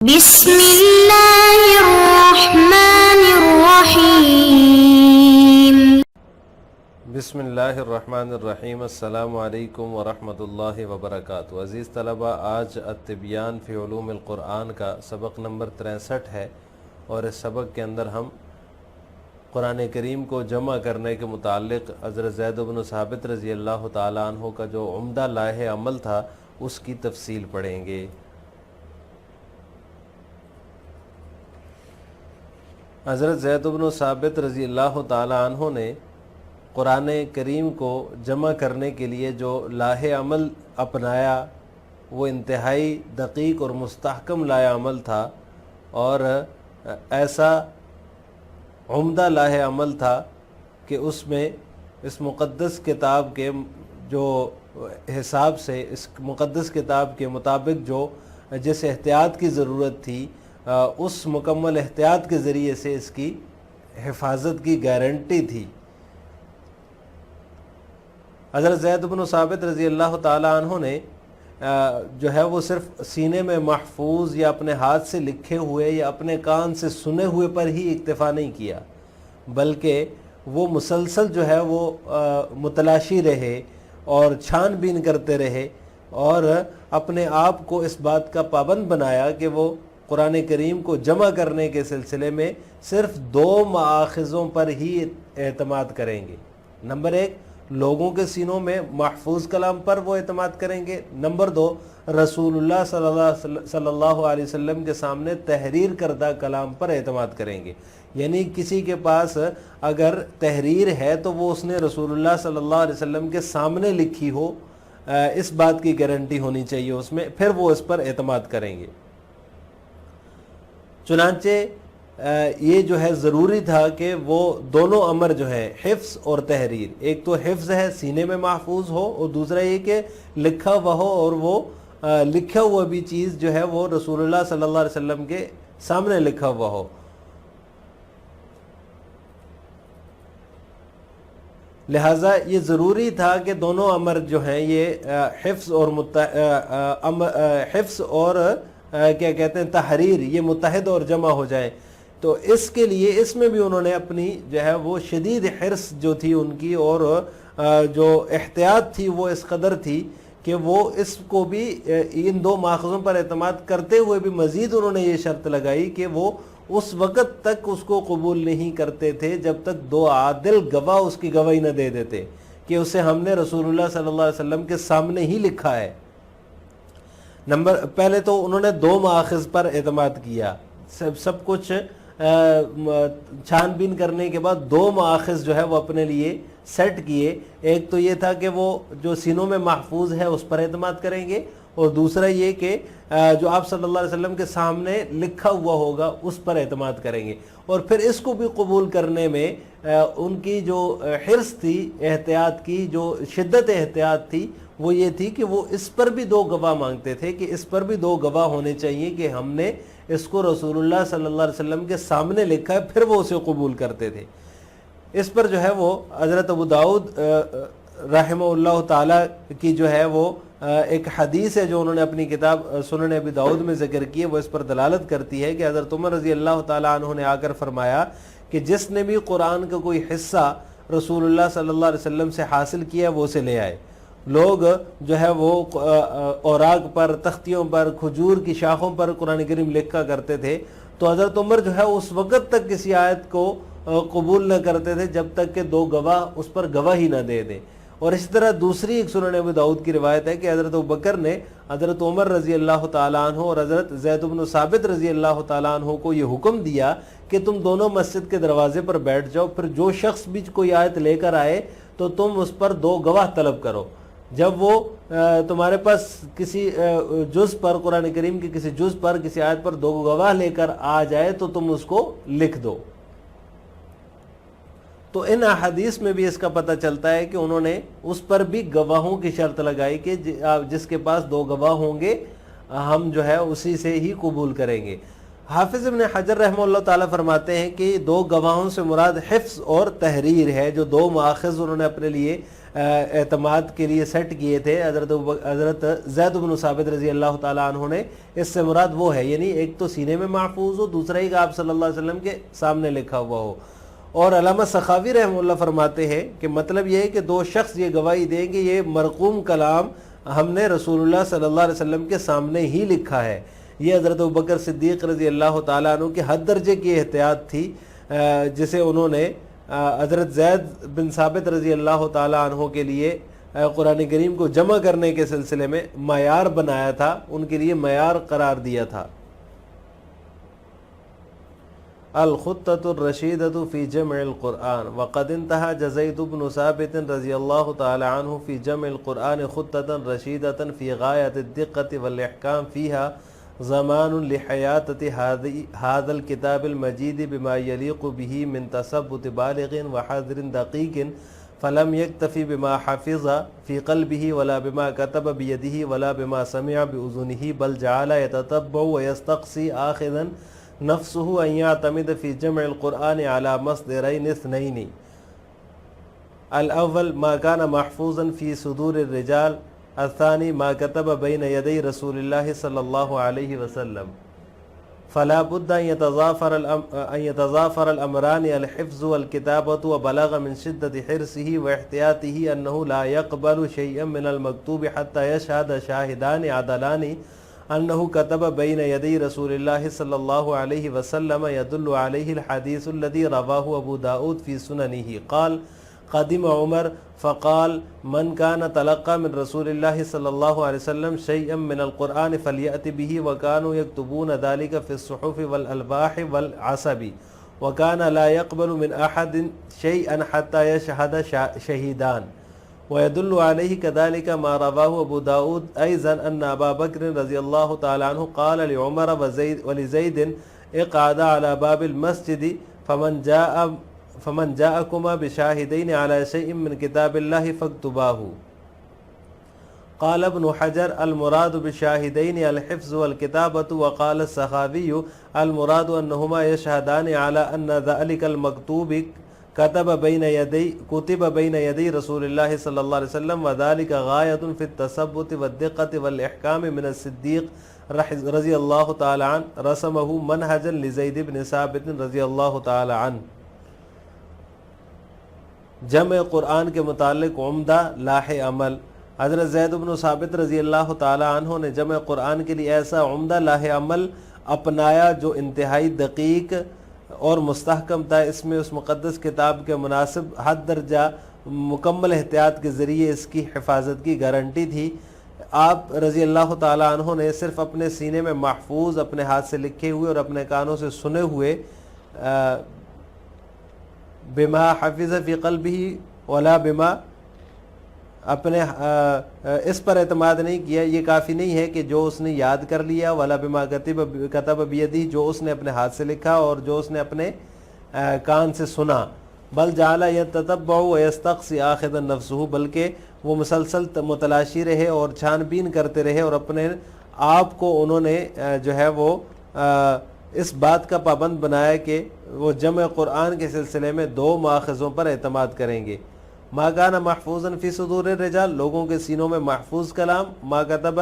بسم اللہ الرحمن الرحیم۔ بسم اللہ الرحمن الرحیم۔ السلام علیکم ورحمۃ اللہ وبرکاتہ۔ عزیز طلبہ، آج التبیان فی علوم القرآن کا سبق نمبر 63 ہے، اور اس سبق کے اندر ہم قرآن کریم کو جمع کرنے کے متعلق حضرت زید بن ثابت رضی اللہ تعالیٰ عنہ کا جو عمدہ لائحہ عمل تھا اس کی تفصیل پڑھیں گے۔ حضرت زید بن ثابت رضی اللہ تعالیٰ عنہ نے قرآن کریم کو جمع کرنے کے لیے جو لائحہ عمل اپنایا وہ انتہائی دقیق اور مستحکم لائحہ عمل تھا، اور ایسا عمدہ لائحہ عمل تھا کہ اس میں اس مقدس کتاب کے جو حساب سے، اس مقدس کتاب کے مطابق جو جس احتیاط کی ضرورت تھی، اس مکمل احتیاط کے ذریعے سے اس کی حفاظت کی گارنٹی تھی۔ حضرت زید بن ثابت رضی اللہ تعالیٰ عنہ نے جو ہے وہ صرف سینے میں محفوظ یا اپنے ہاتھ سے لکھے ہوئے یا اپنے کان سے سنے ہوئے پر ہی اکتفا نہیں کیا، بلکہ وہ مسلسل جو ہے وہ متلاشی رہے اور چھان بین کرتے رہے، اور اپنے آپ کو اس بات کا پابند بنایا کہ وہ قرآن کریم کو جمع کرنے کے سلسلے میں صرف 2 مآخذوں پر ہی اعتماد کریں گے۔ نمبر 1، لوگوں کے سینوں میں محفوظ کلام پر وہ اعتماد کریں گے۔ نمبر 2، رسول اللہ صلی اللہ علیہ وسلم کے سامنے تحریر کردہ کلام پر اعتماد کریں گے۔ یعنی کسی کے پاس اگر تحریر ہے تو وہ اس نے رسول اللہ صلی اللہ علیہ وسلم کے سامنے لکھی ہو، اس بات کی گارنٹی ہونی چاہیے اس میں، پھر وہ اس پر اعتماد کریں گے۔ چنانچہ یہ جو ہے ضروری تھا کہ وہ دونوں امر جو ہے، حفظ اور تحریر، ایک تو حفظ ہے سینے میں محفوظ ہو، اور دوسرا یہ کہ لکھا ہوا ہو، اور وہ لکھا ہوا بھی چیز جو ہے وہ رسول اللہ صلی اللہ علیہ وسلم کے سامنے لکھا ہوا ہو۔ لہٰذا یہ ضروری تھا کہ دونوں امر جو ہیں یہ حفظ اور کیا کہتے ہیں تحریر، یہ متحد اور جمع ہو جائے۔ تو اس کے لیے اس میں بھی انہوں نے اپنی جو ہے وہ شدید حرص جو تھی ان کی، اور جو احتیاط تھی وہ اس قدر تھی کہ وہ اس کو بھی ان 2 ماخذوں پر اعتماد کرتے ہوئے بھی مزید انہوں نے یہ شرط لگائی کہ وہ اس وقت تک اس کو قبول نہیں کرتے تھے جب تک 2 عادل گواہ اس کی گواہی نہ دے دیتے کہ اسے ہم نے رسول اللہ صلی اللہ علیہ وسلم کے سامنے ہی لکھا ہے۔ پہلے تو انہوں نے 2 مآخذ پر اعتماد کیا، سب کچھ چھان بین کرنے کے بعد 2 مآخذ جو ہے وہ اپنے لیے سیٹ کیے۔ ایک تو یہ تھا کہ وہ جو سینوں میں محفوظ ہے اس پر اعتماد کریں گے، اور دوسرا یہ کہ جو آپ صلی اللہ علیہ وسلم کے سامنے لکھا ہوا ہوگا اس پر اعتماد کریں گے۔ اور پھر اس کو بھی قبول کرنے میں ان کی جو حرص تھی، احتیاط کی جو شدت احتیاط تھی، وہ یہ تھی کہ وہ اس پر بھی 2 گواہ مانگتے تھے کہ اس پر بھی 2 گواہ ہونے چاہیے کہ ہم نے اس کو رسول اللہ صلی اللہ علیہ وسلم کے سامنے لکھا ہے، پھر وہ اسے قبول کرتے تھے۔ اس پر جو ہے وہ حضرت ابو داؤد رحمہ اللہ تعالیٰ کی جو ہے وہ ایک حدیث ہے جو انہوں نے اپنی کتاب سنن ابی داؤد میں ذکر کی ہے، وہ اس پر دلالت کرتی ہے کہ حضرت عمر رضی اللہ تعالیٰ عنہ نے آ کر فرمایا کہ جس نے بھی قرآن کا کوئی حصہ رسول اللہ صلی اللہ علیہ وسلم سے حاصل کیا وہ اسے لے آئے۔ لوگ جو ہے وہ اوراق پر، تختیوں پر، کھجور کی شاخوں پر قرآن کریم لکھا کرتے تھے، تو حضرت عمر جو ہے اس وقت تک کسی آیت کو قبول نہ کرتے تھے جب تک کہ 2 گواہ اس پر گواہی نہ دے دیں۔ اور اسی طرح دوسری ایک سنن ابی داؤد کی روایت ہے کہ حضرت ابوبکر نے حضرت عمر رضی اللہ تعالیٰ عنہ اور حضرت زید بن ثابت رضی اللہ تعالیٰ عنہ کو یہ حکم دیا کہ تم دونوں مسجد کے دروازے پر بیٹھ جاؤ، پھر جو شخص بھی کوئی آیت لے کر آئے تو تم اس پر 2 گواہ طلب کرو۔ جب وہ تمہارے پاس کسی جز پر، قرآن کریم کے کسی جز پر، کسی آیت پر 2 گواہ لے کر آ جائے تو تم اس کو لکھ دو۔ تو ان احادیث میں بھی اس کا پتہ چلتا ہے کہ انہوں نے اس پر بھی گواہوں کی شرط لگائی کہ جس کے پاس 2 گواہ ہوں گے ہم جو ہے اسی سے ہی قبول کریں گے۔ حافظ ابن حجر رحمہ اللہ تعالیٰ فرماتے ہیں کہ دو گواہوں سے مراد حفظ اور تحریر ہے، جو دو مآخذ انہوں نے اپنے لیے اعتماد کے لیے سیٹ کیے تھے حضرت زید بن ثابت رضی اللہ تعالیٰ عنہ نے، اس سے مراد وہ ہے، یعنی ایک تو سینے میں محفوظ ہو، دوسرا ہی کہ آپ صلی اللہ علیہ وسلم کے سامنے لکھا ہوا ہو۔ اور علامہ سخاوی رحمہ اللہ فرماتے ہیں کہ مطلب یہ ہے کہ دو شخص یہ گواہی دیں کہ یہ مرقوم کلام ہم نے رسول اللہ صلی اللہ علیہ وسلم کے سامنے ہی لکھا ہے۔ یہ حضرت ابوبکر صدیق رضی اللہ تعالیٰ عنہ کی حد درجے کی احتیاط تھی، جسے انہوں نے حضرت زید بن ثابت رضی اللہ تعالیٰ عنہ کے لیے قرآن کریم کو جمع کرنے کے سلسلے میں معیار بنایا تھا، ان کے لیے معیار قرار دیا تھا۔ الخطۃ الرشیدۃ فی جمع القرآن وقد انتهى زید بن ثابت رضی اللہ تعالی عنہ فی جمع القرآن خطۃ رشیدۃ فی غایۃ الدقۃ والاحکام فیها زمان لحیاتۃ هذا الكتاب المجید بما یلیق به من تثبت بالغ وحذر دقیق فلم یکتفی بما حفظ فی قلبه ولا بما كتب بیدہ ولا بما سمع بأذنہ بل جعل یتتبع ویستقصی آخذا نفسه ان يعتمد في جمع القرآن على مصدرين اثنين، الاول ما كان محفوظا في صدور الرجال، الثاني ما كتب بين يدي رسول الله صلى الله عليه وسلم، فلا بد ان يتضافر الامران الحفظ والكتابة، وبلغ من شدة حرصه واحتياطه انه لا يقبل شيئا من المكتوب حتى يشهد شاهدان عدلان انه كتب بين يدي رسول الله صلى الله عليه وسلم، يدل عليه الحديث الذي رواه ابو داود في سننه قال قدم عمر فقال من كان تلقى من رسول الله صلى الله عليه وسلم شيئا من القرآن فليأت به، وكانوا يكتبون ذلك في الصحف والألواح والعصب، وكان لا يقبل من أحد شيئا حتى يشهد شهيدان، ويدل عليه كذلك ما رواه أبو داود أيضا أن أبا بكر رضي الله تعالى عنه قال لعمر ولزيد اقعدا على باب المسجد فمن جاءكما بشاهدين على شيء من كتاب الله فاكتباه. قال ابن حجر المراد بالشاهدين الحفظ والكتابة، وقال السخاوي المراد أنهما يشهدان على أن ذلك المكتوب كتب بين يدي رسول الله صلى الله عليه وسلم، وذلك غاية في التثبت والدقة والإحكام من الصديق رضي الله تعالى عنه، رسمه منهجا لزيد بن ثابت رضي الله تعالى عنه۔ جمع قرآن کے متعلق عمدہ لاح عمل، حضرت زید بن ثابت رضی اللہ تعالی عنہ نے جمع قرآن کے لیے ایسا عمدہ لاح عمل اپنایا جو انتہائی دقیق اور مستحکم تھا، اس میں اس مقدس کتاب کے مناسب حد درجہ مکمل احتیاط کے ذریعے اس کی حفاظت کی گارنٹی تھی۔ آپ رضی اللہ تعالی عنہ نے صرف اپنے سینے میں محفوظ، اپنے ہاتھ سے لکھے ہوئے اور اپنے کانوں سے سنے ہوئے بما حفظ فی قلبہ ولا بما، اپنے اس پر اعتماد نہیں کیا، یہ کافی نہیں ہے کہ جو اس نے یاد کر لیا، ولا بما کتب بیدہ، جو اس نے اپنے ہاتھ سے لکھا اور جو اس نے اپنے کان سے سنا، بل جعل یتتبع ویستقصی آخذا نفسہ، بلکہ وہ مسلسل متلاشی رہے اور چھان بین کرتے رہے، اور اپنے آپ کو انہوں نے جو ہے وہ اس بات کا پابند بنایا کہ وہ جمع قرآن کے سلسلے میں دو ماخذوں پر اعتماد کریں گے۔ ما کان محفوظا فی صدور الرجال، لوگوں کے سینوں میں محفوظ کلام، ما کتب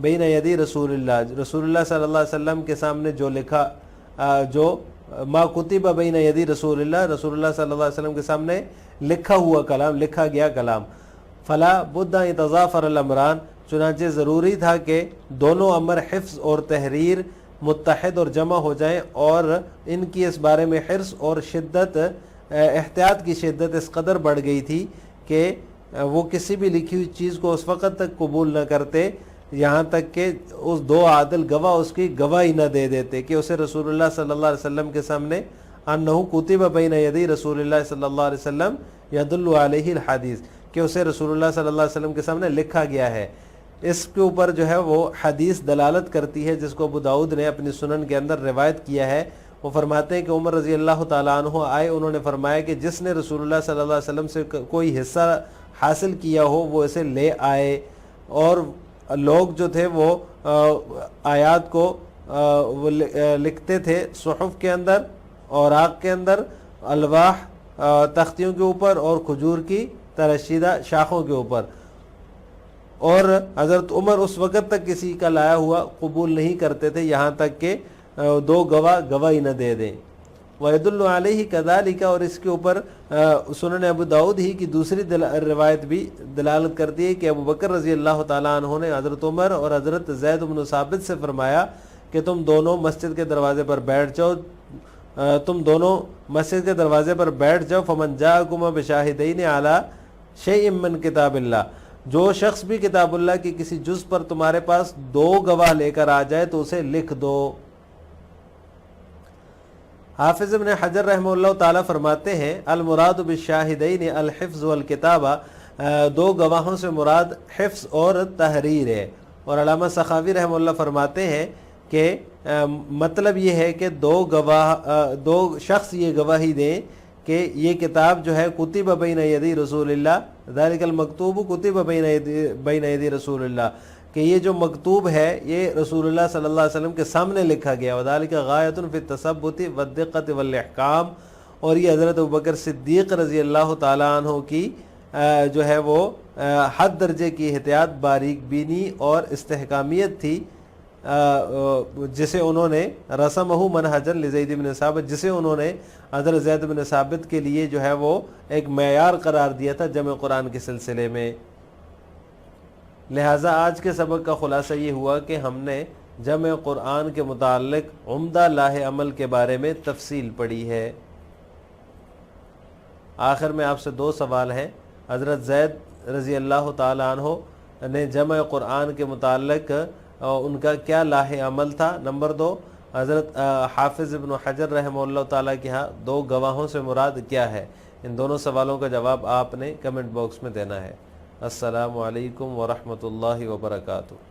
بین یدی رسول اللہ، رسول اللہ صلی اللہ علیہ وسلم کے سامنے جو لکھا، جو ما کتب بین یدی رسول اللہ، رسول اللہ صلی اللہ علیہ وسلم کے سامنے لکھا ہوا کلام، لکھا گیا کلام، فلا بد ان یتضافر الامران، چنانچہ ضروری تھا کہ دونوں امر حفظ اور تحریر متحد اور جمع ہو جائیں، اور ان کی اس بارے میں حرص اور شدت، احتیاط کی شدت اس قدر بڑھ گئی تھی کہ وہ کسی بھی لکھی ہوئی چیز کو اس وقت تک قبول نہ کرتے یہاں تک کہ اس دو عادل گواہ اس کی گواہی نہ دے دیتے کہ اسے رسول اللہ صلی اللہ علیہ وسلم کے سامنے انہو کتب بین یدی رسول اللہ صلی اللہ علیہ وسلم یدل علیہ الحدیث، کہ اسے رسول اللہ صلی اللہ علیہ وسلم کے سامنے لکھا گیا ہے۔ اس کے اوپر جو ہے وہ حدیث دلالت کرتی ہے، جس کو ابو داؤد نے اپنی سنن کے اندر روایت کیا ہے۔ وہ فرماتے ہیں کہ عمر رضی اللہ تعالیٰ عنہ آئے، انہوں نے فرمایا کہ جس نے رسول اللہ صلی اللہ علیہ وسلم سے کوئی حصہ حاصل کیا ہو وہ اسے لے آئے، اور لوگ جو تھے وہ آیات کو وہ لکھتے تھے صحف کے اندر، اوراق کے اندر، الواح تختیوں کے اوپر اور کھجور کی ترشیدہ شاخوں کے اوپر، اور حضرت عمر اس وقت تک کسی کا لایا ہوا قبول نہیں کرتے تھے یہاں تک کہ دو گواہ گواہی نہ دے دیں۔ وَيَدُلُّ عَلَيْهِ كَذَلِكَ، اور اس کے اوپر سنن ابو داؤد ہی کی دوسری روایت بھی دلالت کرتی ہے کہ ابو بکر رضی اللہ تعالیٰ عنہ نے حضرت عمر اور حضرت زید بن ثابت سے فرمایا کہ تم دونوں مسجد کے دروازے پر بیٹھ جاؤ، فَمَنْ جَاءَكُمَا بِشَاهِدَيْنِ عَلَى شَيْءٍ مِّن کتاب اللہ، جو شخص بھی کتاب اللہ کی کسی جز پر تمہارے پاس دو گواہ لے کر آ جائے تو اسے لکھ دو۔ حافظ ابن حجر رحمہ اللہ تعالیٰ فرماتے ہیں المراد بالشاہدین الحفظ والکتابہ، دو گواہوں سے مراد حفظ اور تحریر ہے۔ اور علامہ سخاوی رحمہ اللہ فرماتے ہیں کہ مطلب یہ ہے کہ دو شخص یہ گواہی دیں کہ یہ کتاب جو ہے کتب بین یدی رسول اللہ، ذالک المکتوب کتب بین یدی رسول اللہ، کہ یہ جو مکتوب ہے یہ رسول اللہ صلی اللہ علیہ وسلم کے سامنے لکھا گیا، وذالک غایۃ فی التثبت والدقۃ والاحکام، اور یہ حضرت ابوبکر صدیق رضی اللہ تعالیٰ عنہ کی جو ہے وہ حد درجے کی احتیاط، باریک بینی اور استحکامیت تھی، جسے انہوں نے رسمہ منہجا لزید بن ثابت، جسے انہوں نے حضرت زید بن ثابت کے لیے جو ہے وہ ایک معیار قرار دیا تھا جمع قرآن کے سلسلے میں۔ لہٰذا آج کے سبق کا خلاصہ یہ ہوا کہ ہم نے جمع قرآن کے متعلق عمدہ لاہ عمل کے بارے میں تفصیل پڑھی ہے۔ آخر میں آپ سے دو سوال ہیں۔ حضرت زید رضی اللہ تعالیٰ عنہ نے جمع قرآن کے متعلق ان کا کیا لاہ عمل تھا؟ نمبر 2، حضرت حافظ ابن حجر رحمہ اللہ تعالیٰ کے ہاں دو گواہوں سے مراد کیا ہے؟ ان دونوں سوالوں کا جواب آپ نے کمنٹ باکس میں دینا ہے۔ السلام علیکم ورحمۃ اللہ وبرکاتہ۔